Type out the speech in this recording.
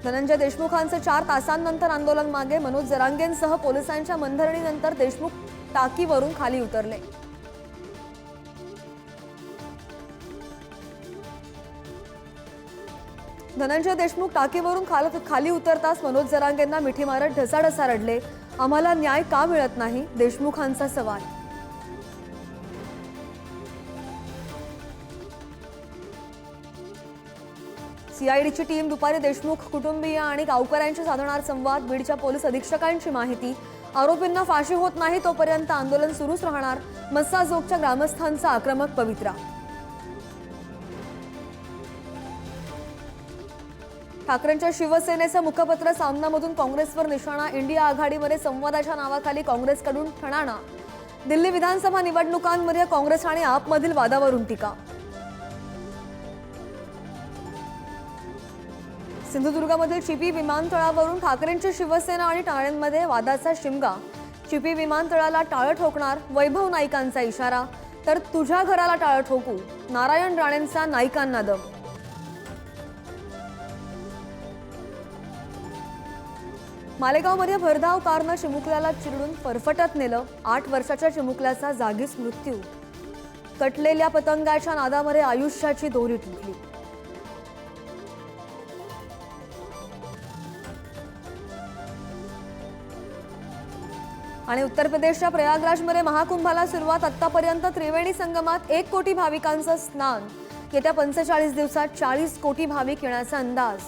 धनंजय देशमुखांचे 4 तासांनंतर आंदोलन मागे, मनोज जरांगेंसह पोलिसांच्या मनधरणीनंतर देशमुख टाकीवरून खाली उतरले। धनंजय देशमुख टाकीवरून खाली उतरताच मनोज जरांगेंना मिठी मारत ढसाढसा रडले। आम्हाला न्याय का मिळत नाही, देशमुखांचा सवाल। सीआयडीची टीम दुपारी देशमुख कुटुंबीय आणि गावकऱ्यांशी साधणार संवाद। बीडच्या पोलीस अधीक्षकांची माहिती, आरोपींना फाशी होत नाही तोपर्यंत आंदोलन सुरूच राहणार। मस्साजोगच्या ग्रामस्थांचा आक्रमक पवित्रा। ठाकरेंच्या शिवसेनेचं मुखपत्र, सामनामधून काँग्रेसवर निशाणा। इंडिया आघाडीमध्ये संवादाच्या नावाखाली काँग्रेसकडून ठणाणा। दिल्ली विधानसभा निवडणुकांमध्ये काँग्रेस आणि आपमधील वादावरून टीका। सिंधुदुर्गमधील चिपी विमानतळावरून ठाकरेंची शिवसेना आणि टाळ्यांमध्ये वादाचा शिमगा। चिपी विमानतळाला टाळं ठोकणार, वैभव नाईकांचा इशारा। तर तुझ्या घराला टाळं ठोकू, नारायण राणेंचा नाईकांना दम। मालेगावमध्ये भरधाव कारनं चिमुकल्याला चिरडून फरफटत नेलं। 8 वर्षाच्या चिमुकल्याचा जागीच मृत्यू। कटलेल्या पतंगाच्या नादामध्ये आयुष्याची दोरी तुटली। आणि उत्तर प्रदेशच्या प्रयागराजमध्ये महाकुंभाला सुरुवात। आतापर्यंत त्रिवेणी संगमात 1 कोटी भाविकांचं स्नान। येत्या 45 दिवसात 40 कोटी भाविक येण्याचा अंदाज।